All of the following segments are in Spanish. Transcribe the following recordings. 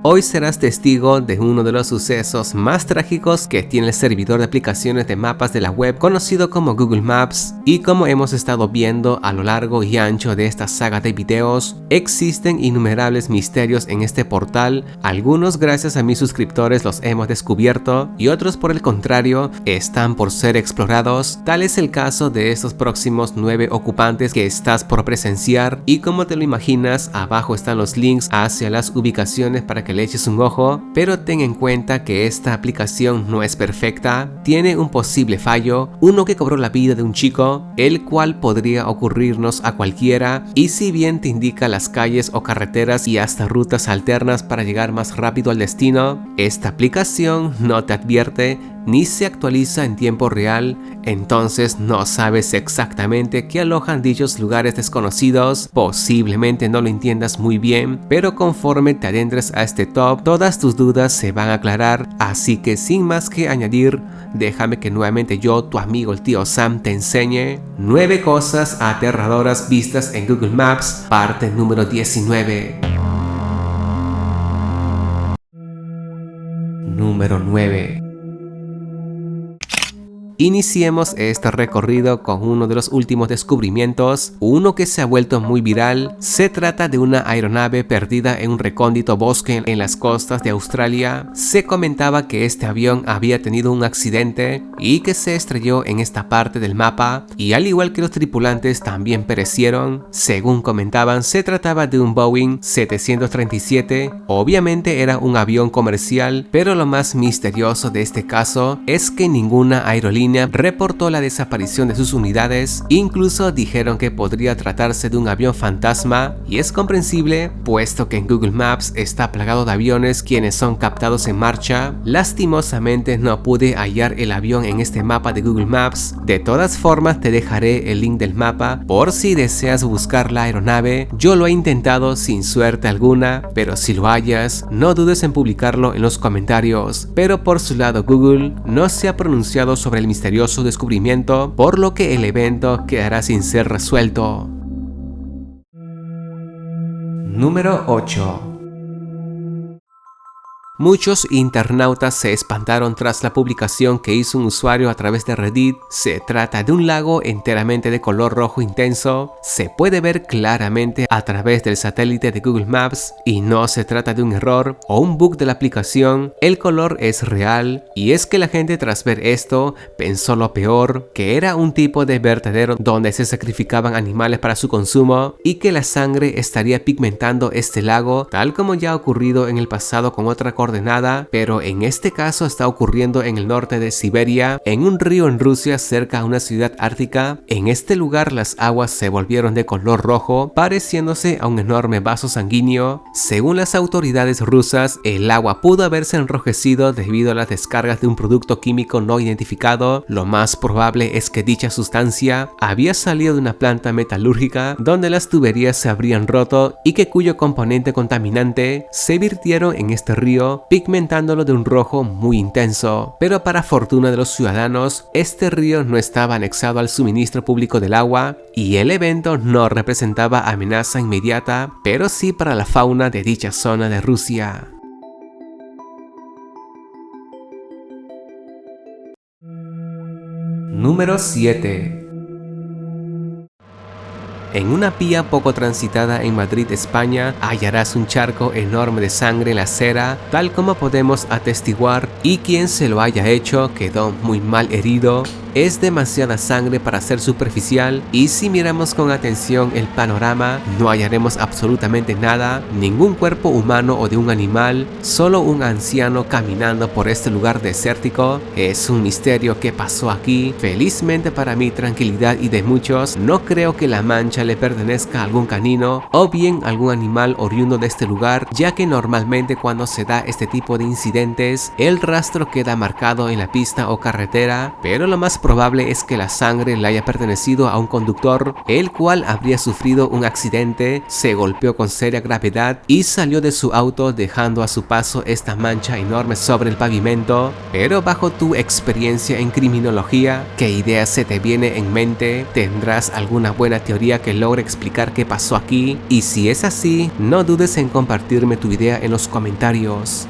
Hoy serás testigo de uno de los sucesos más trágicos que tiene el servidor de aplicaciones de mapas de la web conocido como Google Maps, y como hemos estado viendo a lo largo y ancho de esta saga de videos, existen innumerables misterios en este portal. Algunos gracias a mis suscriptores los hemos descubierto y otros por el contrario están por ser explorados. Tal es el caso de estos próximos 9 ocupantes que estás por presenciar, y como te lo imaginas, abajo están los links hacia las ubicaciones para que le eches un ojo, pero ten en cuenta que esta aplicación no es perfecta, tiene un posible fallo, uno que cobró la vida de un chico, el cual podría ocurrirnos a cualquiera, y si bien te indica las calles o carreteras y hasta rutas alternas para llegar más rápido al destino, esta aplicación no te advierte ni se actualiza en tiempo real, entonces no sabes exactamente qué alojan dichos lugares desconocidos. Posiblemente no lo entiendas muy bien, pero conforme te adentres a este top, todas tus dudas se van a aclarar, así que sin más que añadir, déjame que nuevamente yo, tu amigo el tío Sam, te enseñe 9 cosas aterradoras vistas en Google Maps, parte número 19. Número 9. Iniciemos este recorrido con uno de los últimos descubrimientos, uno que se ha vuelto muy viral. Se trata de una aeronave perdida en un recóndito bosque en las costas de Australia. Se comentaba que este avión había tenido un accidente y que se estrelló en esta parte del mapa, y al igual que los tripulantes también perecieron. Según comentaban, se trataba de un Boeing 737, obviamente era un avión comercial, pero lo más misterioso de este caso es que ninguna aerolínea reportó la desaparición de sus unidades. Incluso dijeron que podría tratarse de un avión fantasma, y es comprensible puesto que en Google Maps está plagado de aviones quienes son captados en marcha. Lastimosamente no pude hallar el avión en este mapa de Google Maps. De todas formas te dejaré el link del mapa por si deseas buscar la aeronave. Yo lo he intentado sin suerte alguna, pero si lo hallas no dudes en publicarlo en los comentarios. Pero por su lado Google no se ha pronunciado sobre el misterioso descubrimiento, por lo que el evento quedará sin ser resuelto. Número 8. Muchos internautas se espantaron tras la publicación que hizo un usuario a través de Reddit. Se trata de un lago enteramente de color rojo intenso. Se puede ver claramente a través del satélite de Google Maps y no se trata de un error o un bug de la aplicación. El color es real, y es que la gente tras ver esto pensó lo peor, que era un tipo de vertedero donde se sacrificaban animales para su consumo y que la sangre estaría pigmentando este lago, tal como ya ha ocurrido en el pasado con otra coordenada, pero en este caso está ocurriendo en el norte de Siberia, en un río en Rusia cerca a una ciudad ártica. En este lugar las aguas se volvieron de color rojo, pareciéndose a un enorme vaso sanguíneo. Según las autoridades rusas, el agua pudo haberse enrojecido debido a las descargas de un producto químico no identificado. Lo más probable es que dicha sustancia había salido de una planta metalúrgica donde las tuberías se habrían roto y que cuyo componente contaminante se virtieron en este río, pigmentándolo de un rojo muy intenso. Pero para fortuna de los ciudadanos, este río no estaba anexado al suministro público del agua y el evento no representaba amenaza inmediata, pero sí para la fauna de dicha zona de Rusia. Número 7. En una vía poco transitada en Madrid, España, hallarás un charco enorme de sangre en la acera, tal como podemos atestiguar, y quien se lo haya hecho quedó muy mal herido. Es demasiada sangre para ser superficial, y si miramos con atención el panorama no hallaremos absolutamente nada, ningún cuerpo humano o de un animal, solo un anciano caminando por este lugar desértico. Es un misterio qué pasó aquí. Felizmente para mi tranquilidad y de muchos, no creo que la mancha le pertenezca a algún canino o bien algún animal oriundo de este lugar, ya que normalmente cuando se da este tipo de incidentes el rastro queda marcado en la pista o carretera, pero lo más probable es que la sangre le haya pertenecido a un conductor, el cual habría sufrido un accidente, se golpeó con seria gravedad y salió de su auto dejando a su paso esta mancha enorme sobre el pavimento. Pero bajo tu experiencia en criminología, ¿qué idea se te viene en mente? ¿Tendrás alguna buena teoría que que logre explicar qué pasó aquí, y si es así, no dudes en compartirme tu idea en los comentarios.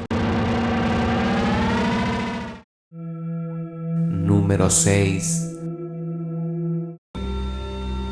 Número 6.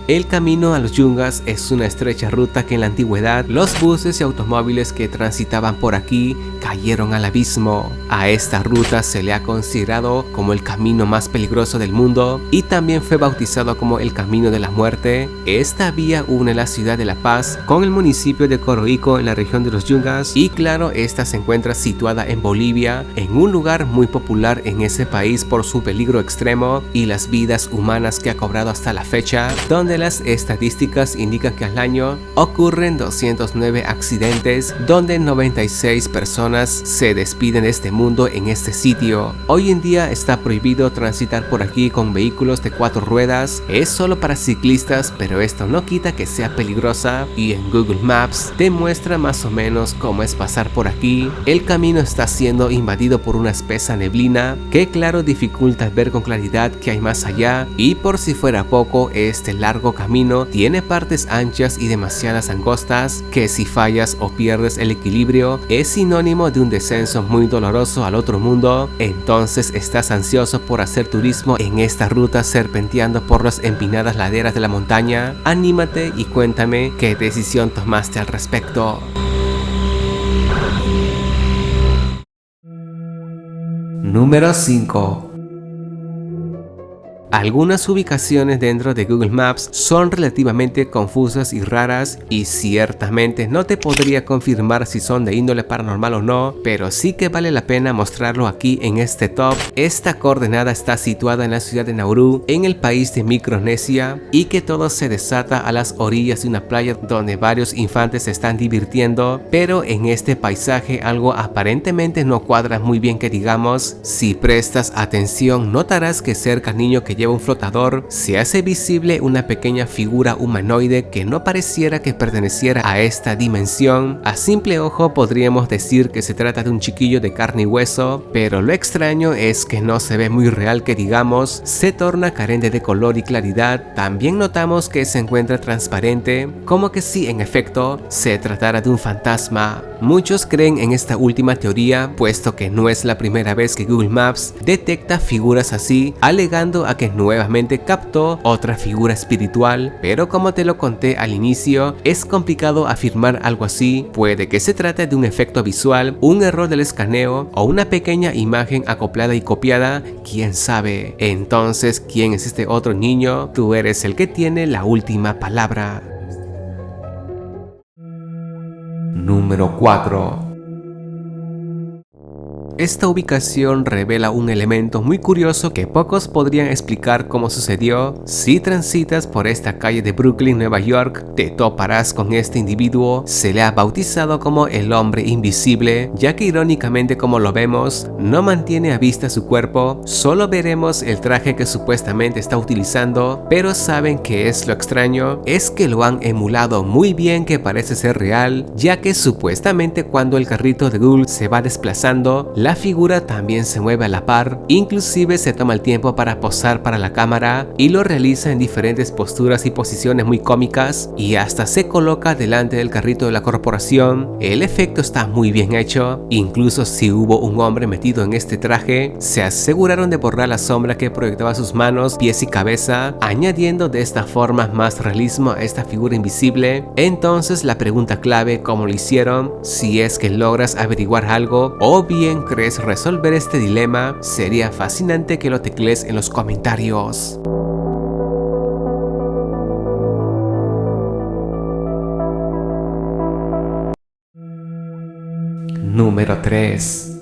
El camino a los Yungas es una estrecha ruta que en la antigüedad los buses y automóviles que transitaban por aquí cayeron al abismo. A esta ruta se le ha considerado como el camino más peligroso del mundo y también fue bautizado como el Camino de la Muerte. Esta vía une la ciudad de La Paz con el municipio de Coroico en la región de los Yungas, y claro, esta se encuentra situada en Bolivia, en un lugar muy popular en ese país por su peligro extremo y las vidas humanas que ha cobrado hasta la fecha, donde las estadísticas indican que al año ocurren 209 accidentes, donde 96 personas se despiden de este mundo en este sitio. Hoy en día está prohibido transitar por aquí con vehículos de 4 ruedas, es solo para ciclistas, pero esto no quita que sea peligrosa, y en Google Maps te muestra más o menos cómo es pasar por aquí. El camino está siendo invadido por una espesa neblina que claro dificulta ver con claridad qué hay más allá, y por si fuera poco, este largo camino tiene partes anchas y demasiadas angostas que si fallas o pierdes el equilibrio es sinónimo de un descenso muy doloroso al otro mundo. Entonces estás ansioso por hacer turismo en esta ruta serpenteando por las empinadas laderas de la montaña. Anímate y cuéntame qué decisión tomaste al respecto. Número 5. Algunas ubicaciones dentro de Google Maps son relativamente confusas y raras, y ciertamente no te podría confirmar si son de índole paranormal o no, pero sí que vale la pena mostrarlo aquí en este top. Esta coordenada está situada en la ciudad de Nauru, en el país de Micronesia, y que todo se desata a las orillas de una playa donde varios infantes se están divirtiendo, pero en este paisaje algo aparentemente no cuadra muy bien que digamos. Si prestas atención notarás que cerca al niño que lleva un flotador se hace visible una pequeña figura humanoide que no pareciera que perteneciera a esta dimensión. A simple ojo podríamos decir que se trata de un chiquillo de carne y hueso, pero lo extraño es que no se ve muy real que digamos, se torna carente de color y claridad. También notamos que se encuentra transparente, como que si en efecto se tratara de un fantasma. Muchos creen en esta última teoría, puesto que no es la primera vez que Google Maps detecta figuras así, alegando a que nuevamente captó otra figura espiritual, pero como te lo conté al inicio, es complicado afirmar algo así. Puede que se trate de un efecto visual, un error del escaneo o una pequeña imagen acoplada y copiada, quién sabe. Entonces, ¿quién es este otro niño? Tú eres el que tiene la última palabra. Número 4. Esta ubicación revela un elemento muy curioso que pocos podrían explicar cómo sucedió. Si transitas por esta calle de Brooklyn, Nueva York, te toparás con este individuo. Se le ha bautizado como el hombre invisible, ya que irónicamente como lo vemos, no mantiene a vista su cuerpo, solo veremos el traje que supuestamente está utilizando, pero ¿saben qué es lo extraño? Es que lo han emulado muy bien, que parece ser real, ya que supuestamente cuando el carrito de Google se va desplazando, la figura también se mueve a la par, inclusive se toma el tiempo para posar para la cámara y lo realiza en diferentes posturas y posiciones muy cómicas, y hasta se coloca delante del carrito de la corporación. El efecto está muy bien hecho, incluso si hubo un hombre metido en este traje, se aseguraron de borrar la sombra que proyectaba sus manos, pies y cabeza, añadiendo de esta forma más realismo a esta figura invisible. Entonces la pregunta clave, ¿cómo lo hicieron? Si es que logras averiguar algo o bien crees resolver este dilema, sería fascinante que lo teclees en los comentarios. Número 3.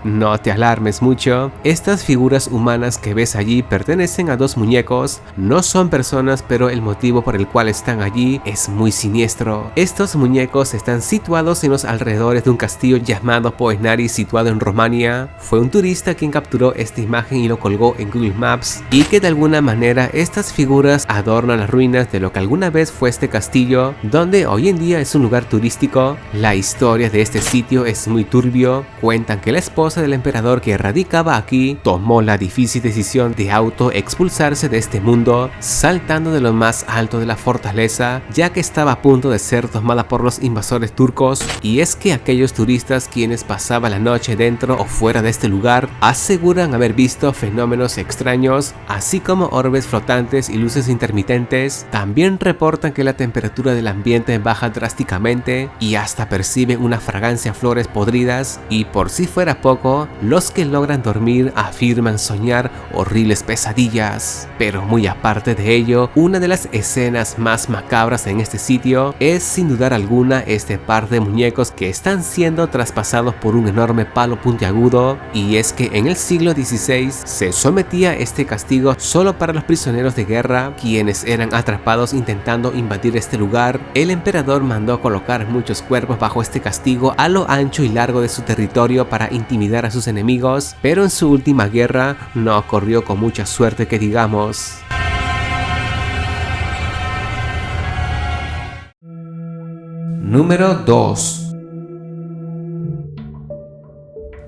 No te alarmes mucho, estas figuras humanas que ves allí pertenecen a dos muñecos, no son personas, pero el motivo por el cual están allí es muy siniestro. Estos muñecos están situados en los alrededores de un castillo llamado Poenari, situado en Rumania. Fue un turista quien capturó esta imagen y lo colgó en Google Maps, y que de alguna manera estas figuras adornan las ruinas de lo que alguna vez fue este castillo, donde hoy en día es un lugar turístico. La historia de este sitio es muy turbio, cuentan que la esposa esposa del emperador que radicaba aquí tomó la difícil decisión de autoexpulsarse de este mundo, saltando de lo más alto de la fortaleza, ya que estaba a punto de ser tomada por los invasores turcos. Y es que aquellos turistas quienes pasaban la noche dentro o fuera de este lugar aseguran haber visto fenómenos extraños, así como orbes flotantes y luces intermitentes. También reportan que la temperatura del ambiente baja drásticamente y hasta perciben una fragancia a flores podridas. Y por si fuera poco, los que logran dormir afirman soñar horribles pesadillas. Pero muy aparte de ello, una de las escenas más macabras en este sitio es sin dudar alguna este par de muñecos que están siendo traspasados por un enorme palo puntiagudo. Y es que en el siglo XVI se sometía este castigo solo para los prisioneros de guerra quienes eran atrapados intentando invadir este lugar. El emperador mandó colocar muchos cuerpos bajo este castigo a lo ancho y largo de su territorio para intimidar a sus enemigos, pero en su última guerra no corrió con mucha suerte que digamos. Número 2.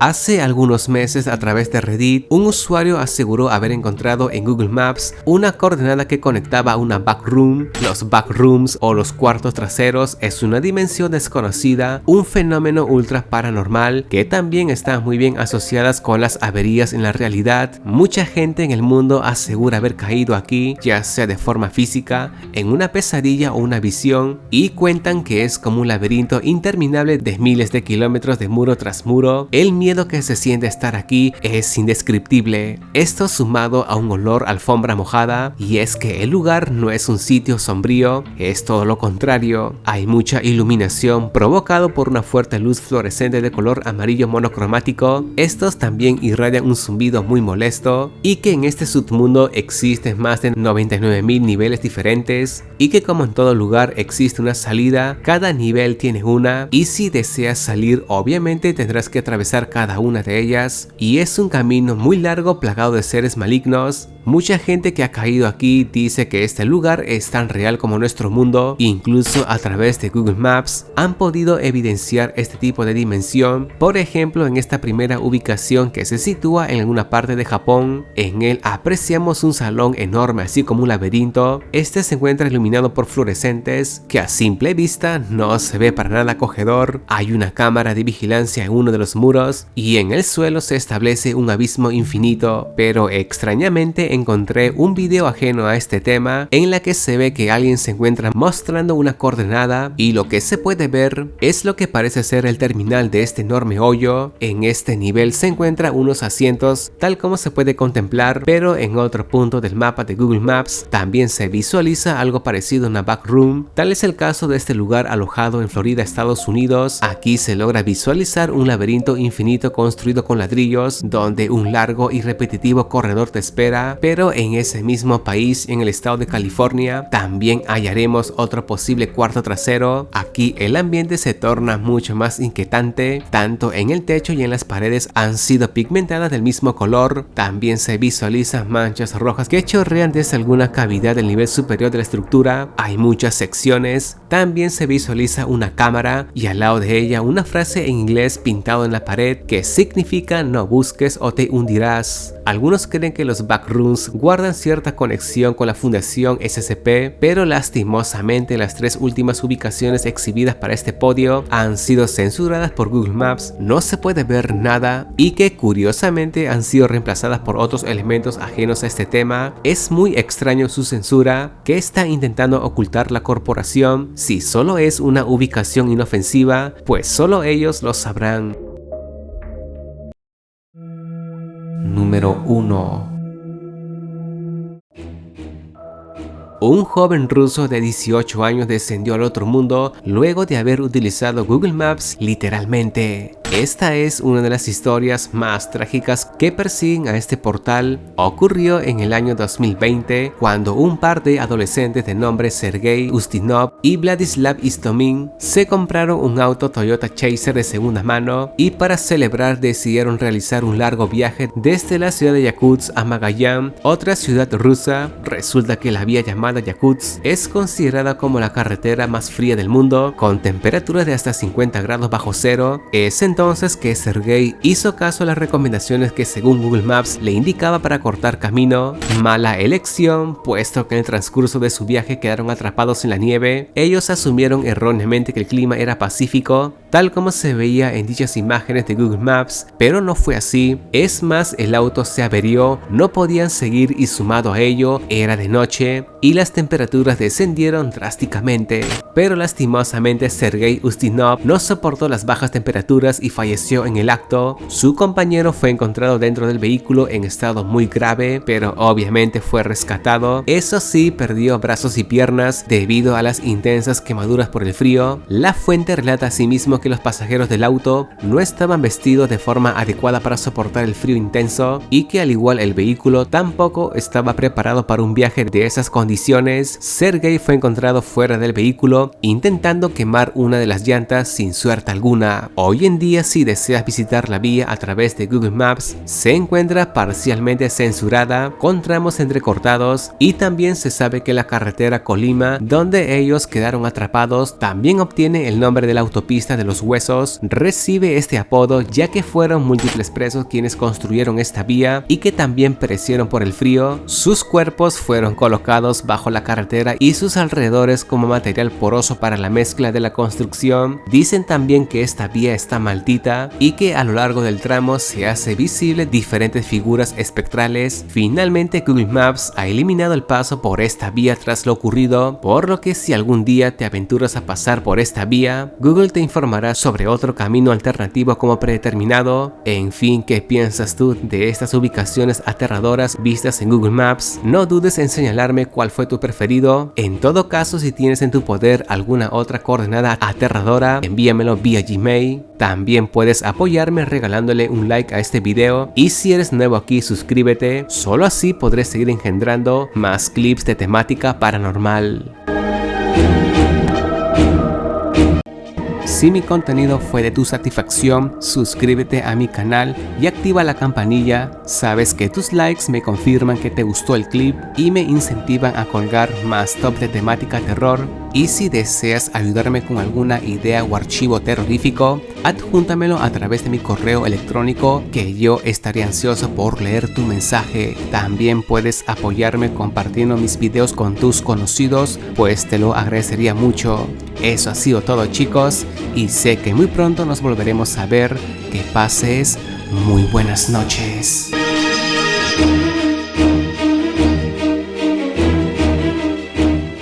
Hace algunos meses, a través de Reddit, un usuario aseguró haber encontrado en Google Maps una coordenada que conectaba a una backroom. Los backrooms o los cuartos traseros es una dimensión desconocida, un fenómeno ultra paranormal que también está muy bien asociadas con las averías en la realidad. Mucha gente en el mundo asegura haber caído aquí, ya sea de forma física, en una pesadilla o una visión, y cuentan que es como un laberinto interminable de miles de kilómetros de muro tras muro. El miedo que se siente estar aquí es indescriptible. Esto sumado a un olor a alfombra mojada, y es que el lugar no es un sitio sombrío, es todo lo contrario. Hay mucha iluminación provocado por una fuerte luz fluorescente de color amarillo monocromático. Estos también irradian un zumbido muy molesto, y que en este submundo existen más de 99.000 niveles diferentes, y que como en todo lugar existe una salida. Cada nivel tiene una, y si deseas salir obviamente tendrás que atravesar cada una de ellas, y es un camino muy largo plagado de seres malignos. Mucha gente que ha caído aquí dice que este lugar es tan real como nuestro mundo. Incluso a través de Google Maps han podido evidenciar este tipo de dimensión. Por ejemplo, en esta primera ubicación que se sitúa en alguna parte de Japón, en él apreciamos un salón enorme así como un laberinto. Este se encuentra iluminado por fluorescentes que a simple vista no se ve para nada acogedor. Hay una cámara de vigilancia en uno de los muros y en el suelo se establece un abismo infinito, pero extrañamente encontré un video ajeno a este tema en la que se ve que alguien se encuentra mostrando una coordenada, y lo que se puede ver es lo que parece ser el terminal de este enorme hoyo. En este nivel se encuentran unos asientos tal como se puede contemplar, pero en otro punto del mapa de Google Maps también se visualiza algo parecido a una backroom. Tal es el caso de este lugar alojado en Florida, Estados Unidos. Aquí se logra visualizar un laberinto infinito construido con ladrillos donde un largo y repetitivo corredor te espera. Pero en ese mismo país, en el estado de California, también hallaremos otro posible cuarto trasero. Aquí el ambiente se torna mucho más inquietante, tanto en el techo y en las paredes han sido pigmentadas del mismo color. También se visualizan manchas rojas que chorrean desde alguna cavidad del nivel superior de la estructura. Hay muchas secciones. También se visualiza una cámara y al lado de ella una frase en inglés pintado en la pared que significa no busques o te hundirás. Algunos creen que los backrooms guardan cierta conexión con la Fundación SCP, pero lastimosamente las tres últimas ubicaciones exhibidas para este podio han sido censuradas por Google Maps, no se puede ver nada, y que curiosamente han sido reemplazadas por otros elementos ajenos a este tema. Es muy extraño su censura, que está intentando ocultar la corporación. Si solo es una ubicación inofensiva, pues solo ellos lo sabrán. Número 1. Un joven ruso de 18 años descendió al otro mundo luego de haber utilizado Google Maps literalmente. Esta es una de las historias más trágicas que persiguen a este portal. Ocurrió en el año 2020 cuando un par de adolescentes de nombre Sergei Ustinov y Vladislav Istomin se compraron un auto Toyota Chaser de segunda mano y para celebrar decidieron realizar un largo viaje desde la ciudad de Yakutsk a Magayan, otra ciudad rusa. Resulta que la vía llamada Yakutsk es considerada como la carretera más fría del mundo, con temperaturas de hasta 50 grados bajo cero. Es entonces entonces que Sergey hizo caso a las recomendaciones que según Google Maps le indicaba para cortar camino. Mala elección, puesto que en el transcurso de su viaje quedaron atrapados en la nieve. Ellos asumieron erróneamente que el clima era pacífico, tal como se veía en dichas imágenes de Google Maps, pero no fue así. Es más, el auto se averió, no podían seguir y sumado a ello, era de noche y las temperaturas descendieron drásticamente. Pero lastimosamente Sergey Ustinov no soportó las bajas temperaturas y falleció en el acto. Su compañero fue encontrado dentro del vehículo en estado muy grave, pero obviamente fue rescatado. Eso sí, perdió brazos y piernas debido a las intensas quemaduras por el frío. La fuente relata asimismo que los pasajeros del auto no estaban vestidos de forma adecuada para soportar el frío intenso y que al igual el vehículo tampoco estaba preparado para un viaje de esas condiciones. Sergey fue encontrado fuera del vehículo intentando quemar una de las llantas sin suerte alguna. Hoy en día, si deseas visitar la vía a través de Google Maps, se encuentra parcialmente censurada con tramos entrecortados y también se sabe que la carretera Colima, donde ellos quedaron atrapados, también obtiene el nombre de la autopista de los Huesos. Recibe este apodo ya que fueron múltiples presos quienes construyeron esta vía y que también perecieron por el frío. Sus cuerpos fueron colocados bajo la carretera y sus alrededores como material poroso para la mezcla de la construcción. Dicen también que esta vía está maldita y que a lo largo del tramo se hace visible diferentes figuras espectrales. Finalmente Google Maps ha eliminado el paso por esta vía tras lo ocurrido, por lo que si algún día te aventuras a pasar por esta vía, Google te informará sobre otro camino alternativo como predeterminado. En fin, ¿qué piensas tú de estas ubicaciones aterradoras vistas en Google Maps? No dudes en señalarme cuál fue tu preferido. En todo caso, si tienes en tu poder alguna otra coordenada aterradora, envíamelo vía Gmail. También puedes apoyarme regalándole un like a este video y si eres nuevo aquí, suscríbete. Solo así podré seguir engendrando más clips de temática paranormal. Si mi contenido fue de tu satisfacción, suscríbete a mi canal y activa la campanilla. Sabes que tus likes me confirman que te gustó el clip y me incentivan a colgar más top de temática terror. Y si deseas ayudarme con alguna idea o archivo terrorífico, adjúntamelo a través de mi correo electrónico que yo estaré ansioso por leer tu mensaje. También puedes apoyarme compartiendo mis videos con tus conocidos, pues te lo agradecería mucho. Eso ha sido todo, chicos, y sé que muy pronto nos volveremos a ver. Que pases muy buenas noches.